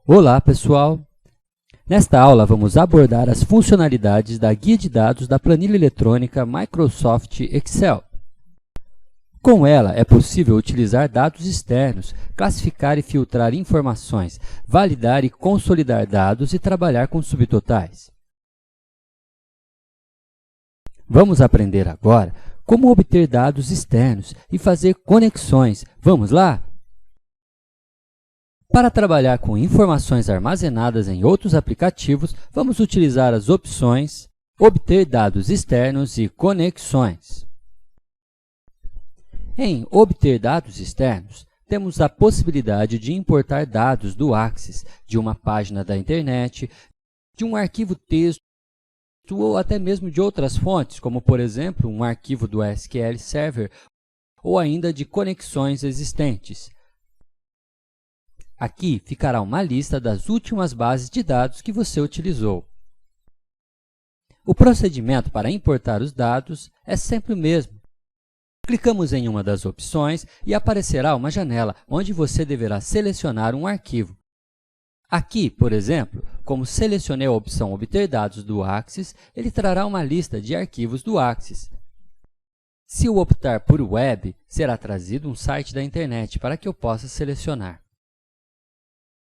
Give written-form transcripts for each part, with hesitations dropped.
Olá, pessoal! Nesta aula, vamos abordar as funcionalidades da guia de dados da planilha eletrônica Microsoft Excel. Com ela, é possível utilizar dados externos, classificar e filtrar informações, validar e consolidar dados e trabalhar com subtotais. Vamos aprender agora como obter dados externos e fazer conexões. Vamos lá? Para trabalhar com informações armazenadas em outros aplicativos, vamos utilizar as opções Obter dados externos e Conexões. Em Obter dados externos, temos a possibilidade de importar dados do Axis, de uma página da internet, de um arquivo texto ou até mesmo de outras fontes, como, por exemplo, um arquivo do SQL Server ou ainda de conexões existentes. Aqui ficará uma lista das últimas bases de dados que você utilizou. O procedimento para importar os dados é sempre o mesmo. Clicamos em uma das opções e aparecerá uma janela onde você deverá selecionar um arquivo. Aqui, por exemplo, como selecionei a opção Obter dados do Axis, ele trará uma lista de arquivos do Axis. Se eu optar por Web, será trazido um site da internet para que eu possa selecionar.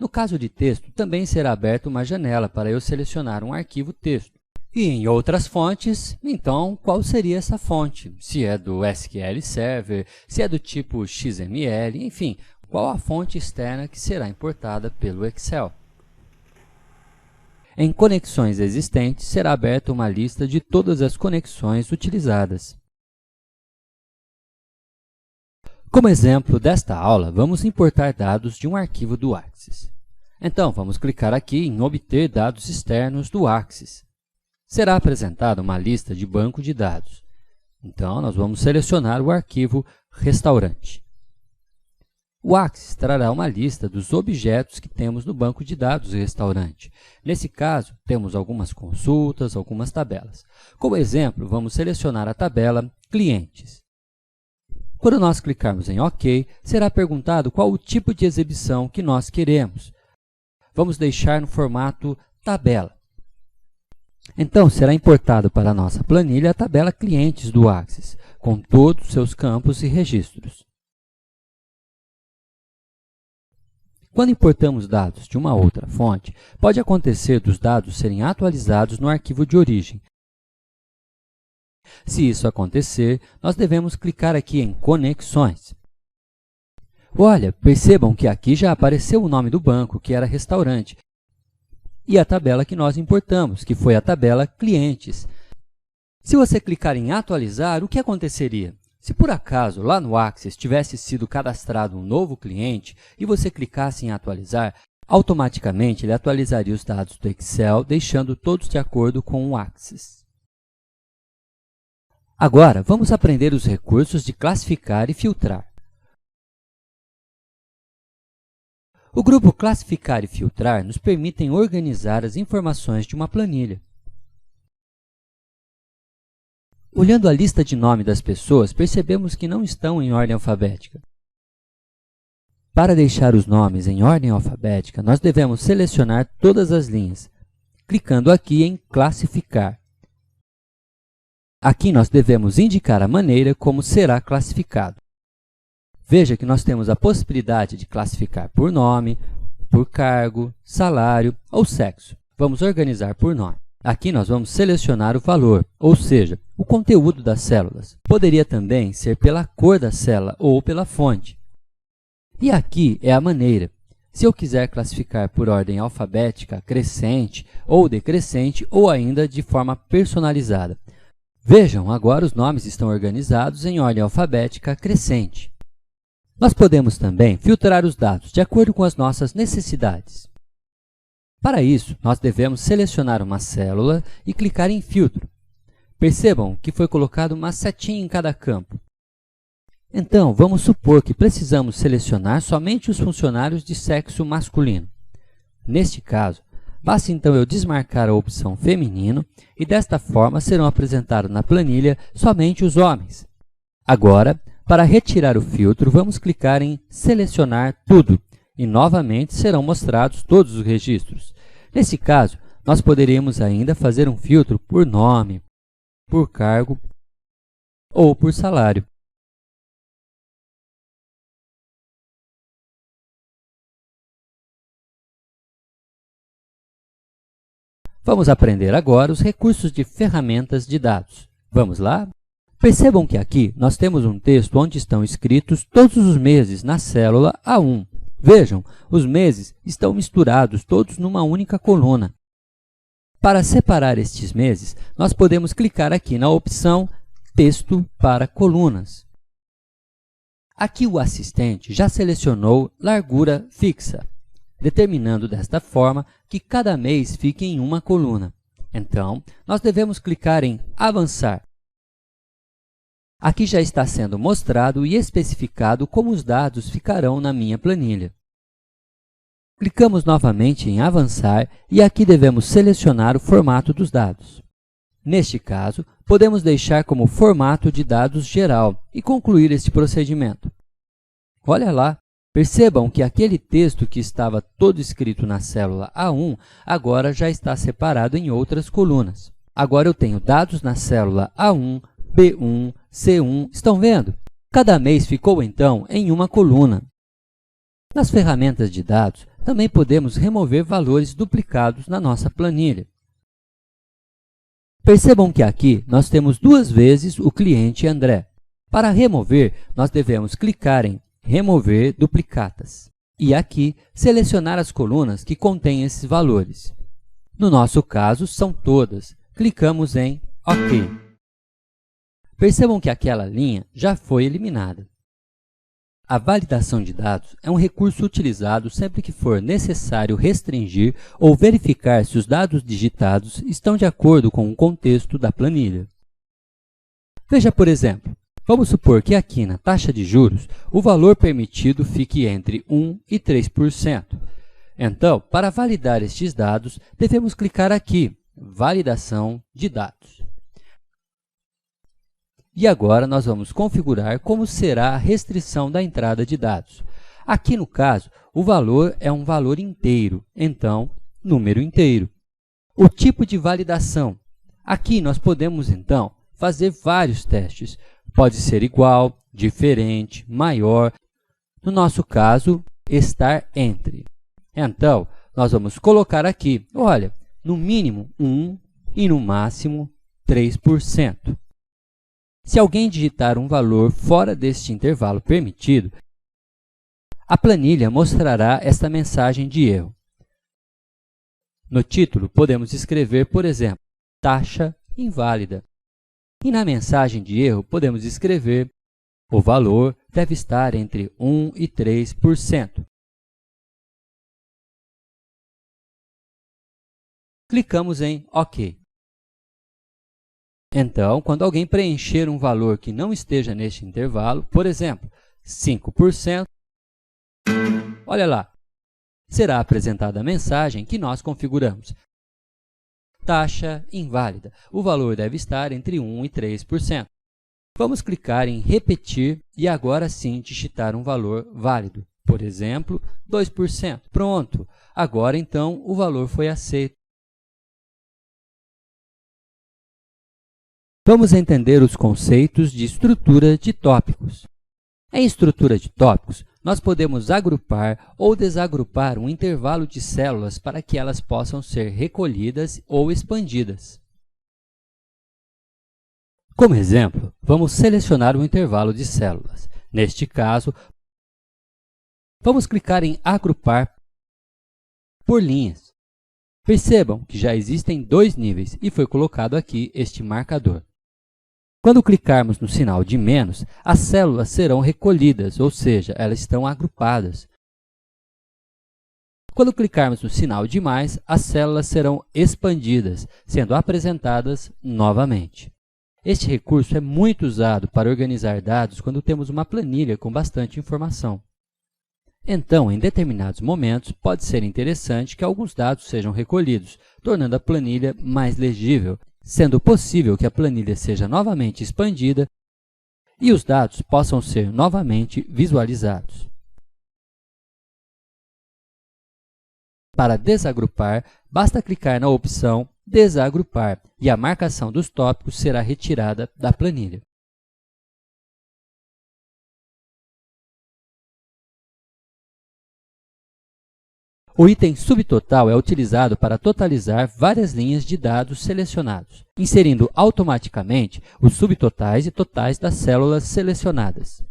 No caso de texto, também será aberta uma janela para eu selecionar um arquivo texto. E em outras fontes, então, qual seria essa fonte? Se é do SQL Server, se é do tipo XML, enfim, qual a fonte externa que será importada pelo Excel. Em conexões existentes, será aberta uma lista de todas as conexões utilizadas. Como exemplo desta aula, vamos importar dados de um arquivo do Axis. Então, vamos clicar aqui em Obter dados externos do Axis. Será apresentada uma lista de banco de dados. Então, nós vamos selecionar o arquivo Restaurante. O Axis trará uma lista dos objetos que temos no banco de dados Restaurante. Nesse caso, temos algumas consultas, algumas tabelas. Como exemplo, vamos selecionar a tabela Clientes. Quando nós clicarmos em OK, será perguntado qual o tipo de exibição que nós queremos. Vamos deixar no formato tabela. Então, será importado para a nossa planilha a tabela Clientes do Axis, com todos os seus campos e registros. Quando importamos dados de uma outra fonte, pode acontecer dos dados serem atualizados no arquivo de origem. Se isso acontecer, nós devemos clicar aqui em Conexões. Olha, percebam que aqui já apareceu o nome do banco, que era Restaurante, e a tabela que nós importamos, que foi a tabela Clientes. Se você clicar em Atualizar, o que aconteceria? Se por acaso lá no Axis tivesse sido cadastrado um novo cliente e você clicasse em Atualizar, automaticamente ele atualizaria os dados do Excel, deixando todos de acordo com o Axis. Agora, vamos aprender os recursos de classificar e filtrar. O grupo Classificar e Filtrar nos permitem organizar as informações de uma planilha. Olhando a lista de nome das pessoas, percebemos que não estão em ordem alfabética. Para deixar os nomes em ordem alfabética, nós devemos selecionar todas as linhas, clicando aqui em Classificar. Aqui nós devemos indicar a maneira como será classificado. Veja que nós temos a possibilidade de classificar por nome, por cargo, salário ou sexo. Vamos organizar por nome. Aqui nós vamos selecionar o valor, ou seja, o conteúdo das células. Poderia também ser pela cor da célula ou pela fonte. E aqui é a maneira. Se eu quiser classificar por ordem alfabética, crescente ou decrescente, ou ainda de forma personalizada. Vejam, agora os nomes estão organizados em ordem alfabética crescente. Nós podemos também filtrar os dados de acordo com as nossas necessidades. Para isso, nós devemos selecionar uma célula e clicar em Filtro. Percebam que foi colocado uma setinha em cada campo. Então, vamos supor que precisamos selecionar somente os funcionários de sexo masculino. Neste caso, basta então eu desmarcar a opção Feminino e desta forma serão apresentados na planilha somente os homens. Agora, para retirar o filtro, vamos clicar em Selecionar tudo e novamente serão mostrados todos os registros. Nesse caso, nós poderíamos ainda fazer um filtro por nome, por cargo ou por salário. Vamos aprender agora os recursos de ferramentas de dados. Vamos lá? Percebam que aqui nós temos um texto onde estão escritos todos os meses na célula A1. Vejam, os meses estão misturados todos numa única coluna. Para separar estes meses, nós podemos clicar aqui na opção Texto para colunas. Aqui o assistente já selecionou largura fixa, determinando desta forma que cada mês fique em uma coluna. Então, nós devemos clicar em Avançar. Aqui já está sendo mostrado e especificado como os dados ficarão na minha planilha. Clicamos novamente em Avançar e aqui devemos selecionar o formato dos dados. Neste caso, podemos deixar como formato de dados geral e concluir este procedimento. Olha lá! Percebam que aquele texto que estava todo escrito na célula A1, agora já está separado em outras colunas. Agora eu tenho dados na célula A1, B1, C1, estão vendo? Cada mês ficou, então, em uma coluna. Nas ferramentas de dados, também podemos remover valores duplicados na nossa planilha. Percebam que aqui nós temos duas vezes o cliente André. Para remover, nós devemos clicar em Remover duplicatas e aqui selecionar as colunas que contêm esses valores. No nosso caso, são todas. Clicamos em OK. Percebam que aquela linha já foi eliminada. A validação de dados é um recurso utilizado sempre que for necessário restringir ou verificar se os dados digitados estão de acordo com o contexto da planilha. Veja, por exemplo, vamos supor que aqui na taxa de juros, o valor permitido fique entre 1% e 3%. Então, para validar estes dados, devemos clicar aqui, Validação de dados. E agora, nós vamos configurar como será a restrição da entrada de dados. Aqui, no caso, o valor é um valor inteiro, então, número inteiro. O tipo de validação. Aqui, nós podemos, então, fazer vários testes. Pode ser igual, diferente, maior. No nosso caso, estar entre. Então, nós vamos colocar aqui, olha, no mínimo 1% e no máximo 3%. Se alguém digitar um valor fora deste intervalo permitido, a planilha mostrará esta mensagem de erro. No título, podemos escrever, por exemplo, taxa inválida. E na mensagem de erro, podemos escrever o valor deve estar entre 1% e 3%. Clicamos em OK. Então, quando alguém preencher um valor que não esteja neste intervalo, por exemplo, 5%, olha lá, será apresentada a mensagem que nós configuramos. Taxa inválida. O valor deve estar entre 1% e 3%. Vamos clicar em Repetir e agora sim digitar um valor válido. Por exemplo, 2%. Pronto! Agora, então, o valor foi aceito. Vamos entender os conceitos de estrutura de tópicos. Em estrutura de tópicos, nós podemos agrupar ou desagrupar um intervalo de células para que elas possam ser recolhidas ou expandidas. Como exemplo, vamos selecionar um intervalo de células. Neste caso, vamos clicar em Agrupar por linhas. Percebam que já existem dois níveis e foi colocado aqui este marcador. Quando clicarmos no sinal de menos, as células serão recolhidas, ou seja, elas estão agrupadas. Quando clicarmos no sinal de mais, as células serão expandidas, sendo apresentadas novamente. Este recurso é muito usado para organizar dados quando temos uma planilha com bastante informação. Então, em determinados momentos, pode ser interessante que alguns dados sejam recolhidos, tornando a planilha mais legível, sendo possível que a planilha seja novamente expandida e os dados possam ser novamente visualizados. Para desagrupar, basta clicar na opção Desagrupar e a marcação dos tópicos será retirada da planilha. O item subtotal é utilizado para totalizar várias linhas de dados selecionados, inserindo automaticamente os subtotais e totais das células selecionadas.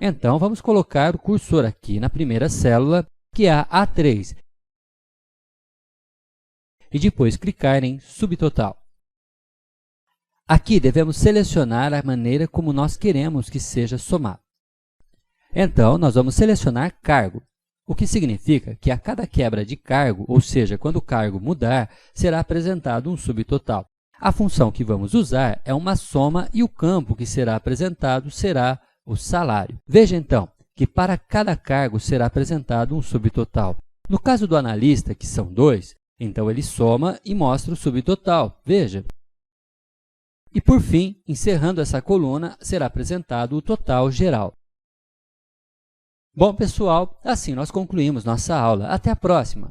Então, vamos colocar o cursor aqui na primeira célula, que é a A3, e depois clicar em Subtotal. Aqui devemos selecionar a maneira como nós queremos que seja somado. Então, nós vamos selecionar cargo, o que significa que a cada quebra de cargo, ou seja, quando o cargo mudar, será apresentado um subtotal. A função que vamos usar é uma soma e o campo que será apresentado será o salário. Veja, então, que para cada cargo será apresentado um subtotal. No caso do analista, que são 2, então ele soma e mostra o subtotal. Veja. E, por fim, encerrando essa coluna, será apresentado o total geral. Bom, pessoal, assim nós concluímos nossa aula. Até a próxima!